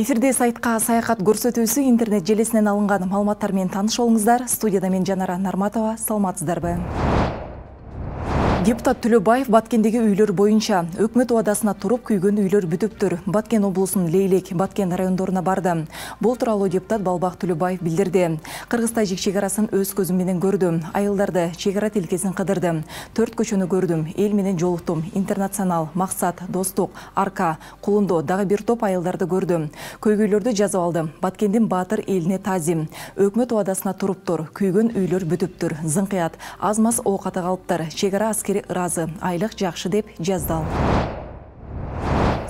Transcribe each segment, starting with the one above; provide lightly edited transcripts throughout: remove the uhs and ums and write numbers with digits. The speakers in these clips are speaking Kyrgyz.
Эфирде сайтқа саяхат көрсөтүүсү интернет желесинен алынган маалыматтар менен тааныш болуңуздар. Студияда мен Жанара Нарматова, саламатсыздарбы? Депутат Төлөбаев Баткендеги үйлөр боюнча өкмөт убадасына туруп күйгөн үйлөр бүтүптүр. Баткен облусунун Лейлек, Баткен райондоруна барды. Бул тууралуу депутат Балбак Төлөбаев билдирди. Кыргыз-Тажик чегарасын өз көзүм менен көрдүм. Айылдарды, чегара тилкесин кыдырдым. 4 көчөнү көрдүм. Эл менен жолуктум. Интернационал, Максат, Достук, Арка, Кулундо дагы бир топ айылдарды көрдүм. Көйгөйлөрдү жазып алдым. Баткендин баатыр элине таазим. Өкмөт убадасына туруптур. Күйгөн үйлөр бүтүптүр. Зыңкыят, аз-маз оокаты калыптыр. Чегара аскери ыраазы, айлык жакшы деп жазды.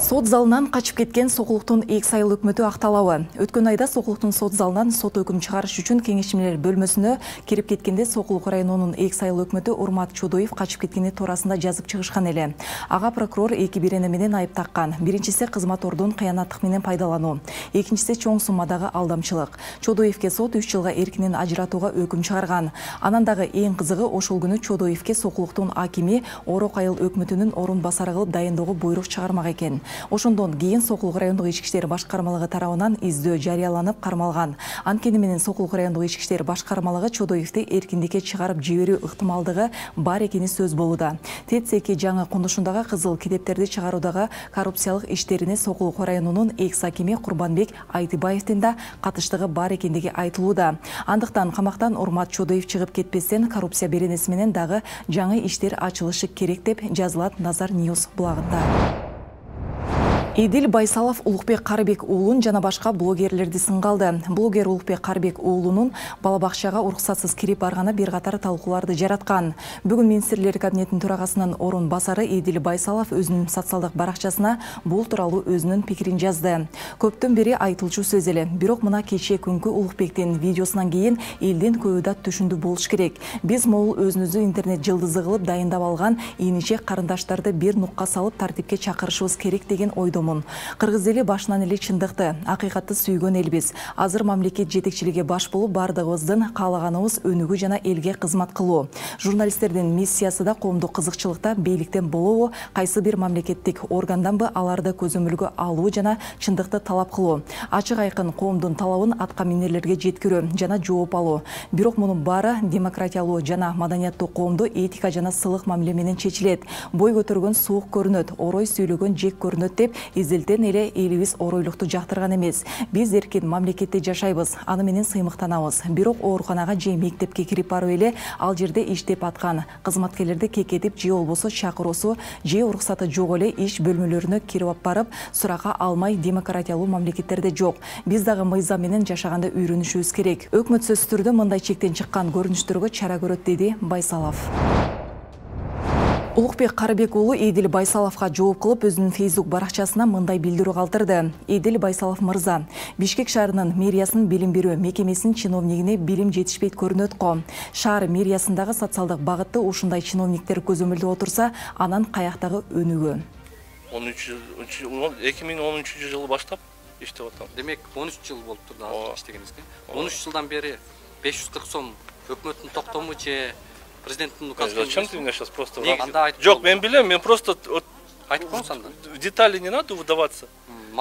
Сот залынан качып кеткен Сокулуктун X айыл өкмөтү акталабы. Өткөн айда Сокулуктун сот залынан сот өкүм чыгарыш үчүн кеңешмелер бөлмөсүнө кирип кеткенде Сокулук районунун X айыл өкмөтү Урмат Чодоев качып кеткени туурасында жазып чыгышкан эле. Ага прокурор 2 бирене менен айып таккан. Биринчиси кызмат ордун кыянаттык менен пайдалануу, экинчиси чоң суммадагы алдамчылык. Чодоевке сот 3 жылга эркинен ажыратууга өкүм чыгарган. Анан дагы эң кызыгы ошол күнү Чодоевке Сокулуктун акими Орок айыл өкмөтүнүн орун басары кылып дайындоого буйрук чыгармак экен. Ошондон кийин Сокулук райондук ички иштер башкармалыгы тарабынан издөө жарыяланып кармалган. Анткени менен Сокулук райондук ички иштер башкармалыгы Чодоевди эркиндикке чыгарып жиберүү ыктымалдыгы бар экени сөз болууда. ТЦК жаңы конушундагы кызыл китептерди чыгаруудагы коррупциялык иштерине Сокулук районунун экс акими Курбанбек Айтыбаевдин да катыштыгы бар экендиги айтылууда. Андыктан камактан Урмат Чодоев чыгып кетпестен коррупция беренеси менен дагы жаңы иштер ачылышы керек деп жазылат Назар Ньюс булагында. Идил Байсалов Улукбек Карыбек уулун жана башка блогерлерди сынга алды. Блогер Улукбек Карыбек уулунун бала бакчага уруксатсыз кирип барганы бир катар талкууларды жараткан. Бүгүн Министрлер кабинетинин төрагасынын орун басары Идил Байсалов өзүнүн социалдык баракчасына бул тууралуу өзүнүн пикирин жазды. Көптөн бери айтылчу сөз эле. Бирок мына кечээ күnkү Улукбектин видеосунан кийин элдин көбү да түшүндү болуш керек. Биз могул өзүнүздү интернет жылдызы кылып дайындап алган ийничек карындаштарды бир нукка салып тартипке чакырышыбыз керек деген ойдо. Кыргыз эли башынан эле чындыкты, акыйкатты сүйгөн элбиз. Азыр мамлекет жетекчилиги баш болуп бардыгыбыздын каалаганыбыз өнүгүү жана элге кызмат кылуу. Журналисттердин миссиясы да коомдук кызыкчылыкта бийликтен болобу, кайсы бир мамлекеттик органданбы аларды көзөмөлгө алуу жана чындыкты талап кылуу. Ачык айкын коомдун талабын атка минерлерге жеткирүү жана жооп алуу. Бирок мунун баары демократиялуу жана маданияттуу коомдо этика жана сылык мамиле менен чечилет. Бой көтөргөн суук көрүнөт, орой сүйлөгөн жек көрүнөт деп изилтен эле элибиз оройлукту жактырган эмес. Биз эркин мамлекетте жашайбыз, аны менен сыймыктанабыз. Бирок ооруканага же мектепке кирип барып эле ал жерде иштеп аткан кызматкерлерди кекетип же болбосо чакыруусу же уруксаты жок эле иш бөлмөлөрүнө кирип барып сурака алмай демократиялуу мамлекеттерде жок. Биз дагы мыйзам менен жашаганда үйрөнүшүбүз керек. Өкмөт сөзсүз түрдө мындай чектен чыккан көрүнүштөргө чара көрөт, деди Байсалов. Улукбек Карыбек уулу Идил Байсаловго жооп кылып өзүнүн Facebook баракчасына мындай билдирүү калтырды. Идил Байсалов мырза, Бишкек шаарынын мэриясынын билим берүү мекемесинин чиновнигине билим жетишпейт көрүнөт го. Шаар мэриясындагы социалдык багытты ушундай чиновниктер көзөмөлдөп отурса, анан каяктагы өнүгүү? 2013 жылы баштап иштеп атам. Демек 13 жыл болуптур да иштегенибизге. 13 жылдан бери 540 сом өкмөттүн токтому же президенттин указы. Зачем ты меня сейчас просто... Жок, Жок, мен билем, мен просто... Айтып коңуз анда. В детали не надо выдаваться.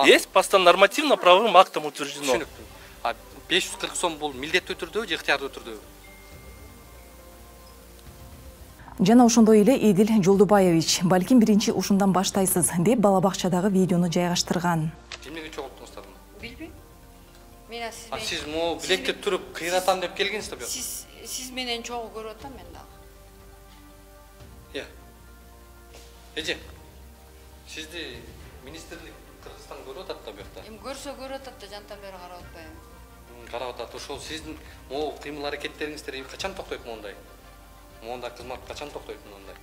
Есть нормативно-правовым актом утверждено. Түшүнүктү. 540 сом бул милдеттүү түрдө же ыктыярдуу түрдө? Жана ошондой эле Идил Жолдубаевич, балким биринчи ушундан баштайсыз деп бала бакчадагы видеону жайгаштырган. Эмнеге чогулттуңуздар? Билбейм. Сиз могу билекке туруп кыйратам деп келгенсиз да? Сиз менен чогуу көрүп атам мен дагы. Эже, сизди министрлик Кыргызстан көрүп атат да буякта? Көрсө көрүп атат да, жантан бери карап атпайм. Карап атат. Ошол сиздин могу кыймыл аракеттериңиздер качан токтойт мондай? Мондай кызмат качан токтойт мондай?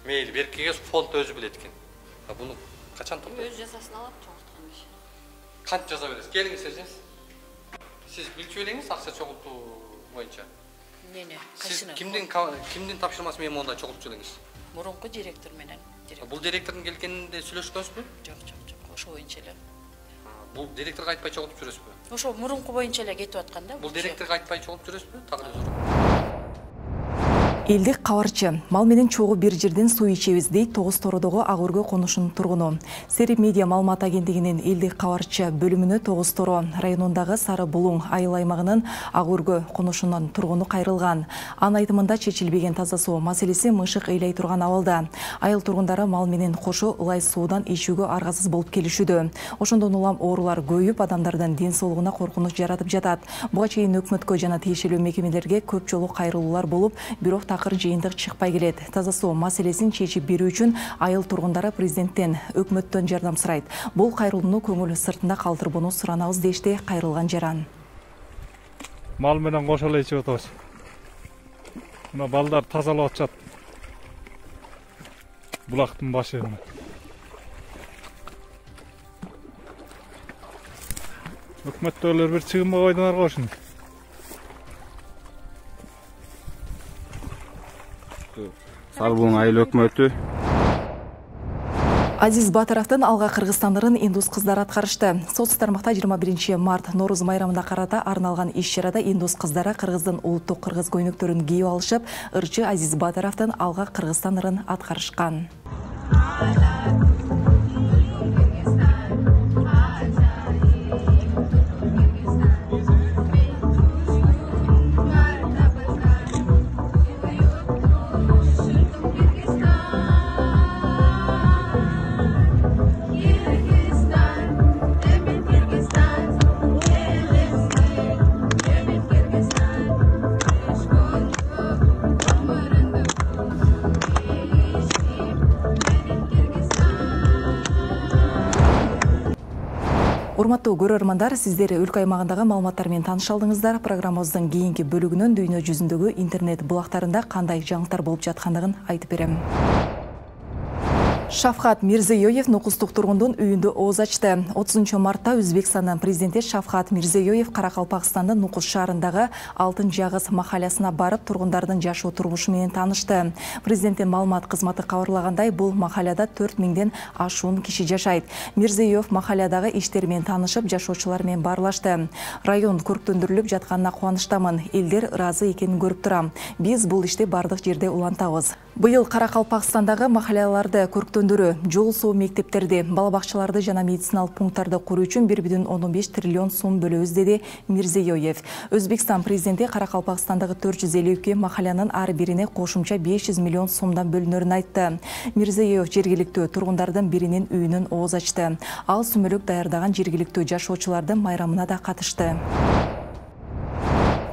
Мейли, беркеге фонд өзү билет экен. Буну качан токтойт? Өз жазасын алат чогулткан киши. Канча жаза бересиз? Келиңиз эже. Сиз билчү элеңиз акча чогултуу боюнча? Мени, Сиз кимдин тапшырмасы менен мондай чогултчу элеңиз? Мурунку директор менен. Бул директордун келгенинде сүйлөшкөнсүзбү? Жок, ошо боюнча эле. Бул директорго айтпай чогултуп жүрөсүзбү? Ошо мурунку боюнча эле кетип аткан да. Бул директорго айтпай чогултуп жүрөсүзбү? Тагы Элдик кабарчы, мал менен чогуу бир жерден суу ичебиз дейт Тогуз Тородогу Агургө конушунун тургуну. Серип медиа маалымат агенттигинин элдик кабарчы бөлүмүнө Тогуз Торо районундагы Сары Булуң айыл аймагынын Агургө конушунун тургуну кайрылган. Анын айтымында чечилбеген таза суу маселеси мышык ыйлай турган абалда. Айыл тургундары мал менен кошо ылай суудан ичүүгө аргасыз болуп келишүүдө. Ошондон улам оорулар көйүп, адамдардын ден соолугуна коркунуч жаратып жатат. Буга чейин өкмөткө жана тиешелүү мекемелерге көп жолу кайрылуулар болуп, бирок такыр жыйынтык чыкпай келет. Таза суу маселесин чечип берүү үчүн айыл тургундары президенттен, өкмөттөн жардам сурайт. Бул кайрылууну көңүл сыртында калтырбоону суранабыз дешти кайрылган жаран. Мал менен кошо эле ичип атабыз. Мына балдар тазалап атышат. Булактын башы. Өкмөттөгүлөр бир чыгымга койдуңар го ушуну. Сары Булуң айыл өкмөтү. Азиз Батыровдун алга кыргызстандарын индус кыздары аткарышты. Соц тармакта 21 март Нооруз майрамына карата арналган иш-чарада индус кыздары кыргыздын улуттук кыргыз көйнөктөрүн кийип алышып, ырчы Азиз Батыровдун алга кыргызстан ырын аткарышкан. Урматтуу көрөрмандар, сиздер өлкө аймагындагы маалыматтар менен тааныша алдыңыздар. Программабыздын кийинки бөлүгүнөн дүйнө жүзүндөгү интернет булактарында кандай жаңылыктар болуп жаткандыгын айтып берем. Шавкат Мирзиёев нукустук тургундун үйүндө ооз ачты. 30 мартта Өзбекстандын президенти Шавкат Мирзиёев Каракалпакстандын Нукус шаарындагы Алтын Жагыз махаллясына барып, тургундардын жашоо турмушу менен таанышты. Президенттин маалымат кызматы кабарлагандай, бул махалляда 4000ден ашуун киши жашайт. Мирзиёев махаллядагы иштер менен таанышып, жашоочулар менен баарлашты. Район көрктөндүрүлүп жатканына кубанычтамын. Элдер ыраазы экенин көрүп турам. Биз бул ишти бардык жерде улантабыз. Быйыл Каракалпакстандагы махалляларды көрктөндүрүү, жол суу мектептерди, бала бакчаларды жана медициналык пункттарды куруу үчүн 1,15 триллион сом бөлөбүз, деди Мирзиёев. Өзбекстан президенти Каракалпакстандагы 452 махаллянын ар бирине кошумча 500 миллион сомдон бөлүнөрүн айтты. Мирзиёев жергиликтүү тургундардын биринин үйүнөн ооз ачты. Ал сүмөлөк даярдаган жергиликтүү жашоочулардын майрамына да катышты.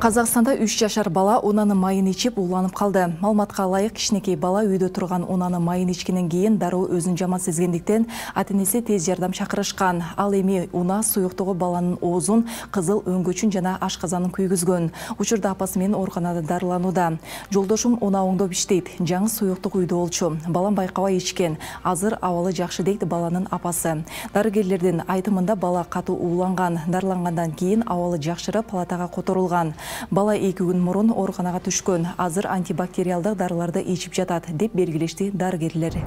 Казакстанда 3 жашар бала унанын майын ичип ууланып калды. Маалыматка ылайык, кичинекей бала үйдө турган унанын майын ичкенден кийин дароо өзүн жаман сезгендиктен ата-энеси тез жардам чакырышкан. Ал эми уна суюктугу баланын оозун, кызыл өңгөчүн жана ашказанын күйгүзгөн. Учурда апасы менен ооруканада дарыланууда. Жолдошум уна оңдоп иштейт. Жаңы суюктук үйдө болчу. Балам байкабай ичкен. Азыр абалы жакшы, дейт баланын апасы. Дарыгерлердин айтымында бала катуу ууланган. Дарылангандан кийин абалы жакшырып палатага которулган. Бала 2 күн мурун ооруканага түшкөн. Азыр антибактериалдык дарыларды ичип жатат, деп белгилешти дарыгерлер.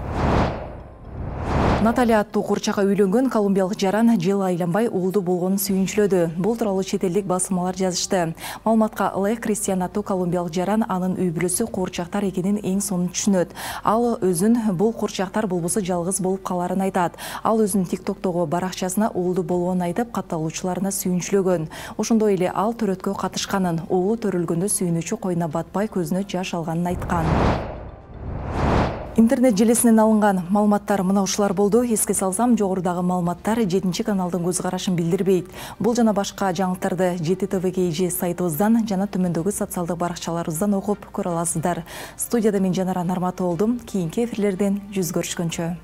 Наталья аттуу курчакка үйлөнгөн колумбиялык жаран жыл айланбай уулду болгонун сүйүнчүлөдү. Бул тууралуу чет элдик басылмалар жазышты. Маалыматка ылайык, Кристиан аттуу колумбиялык жаран анын үй бүлөсү куурчактар экенин эң сонун түшүнөт. Ал өзүн бул куурчактар болбосо жалгыз болуп каларын айтат. Ал өзүнүн TikTok'тогу баракчасына уулду болгонун айтып, катталуучуларына сүйүнчүлөгөн. Ошондой эле ал төрөткө катышканын, уулу төрөлгөндө сүйүнүүчү койуна батпай көзүнө жаш алганын айткан. Интернет желесинен алынган маалыматтар мына ушулар болду. Эске салсам, жогорудагы маалыматтар 7 каналдын көз карашын билдирбейт. Бул жана башка жаңылыктарды JTTV сайтыбыздан жана төмөндөгү социалдык баракчаларыбыздан окуп көрө аласыздар. Студияда мен Жанара Нарматова болдум. Кийинки эфирлерден жүз көрүшкөнчө.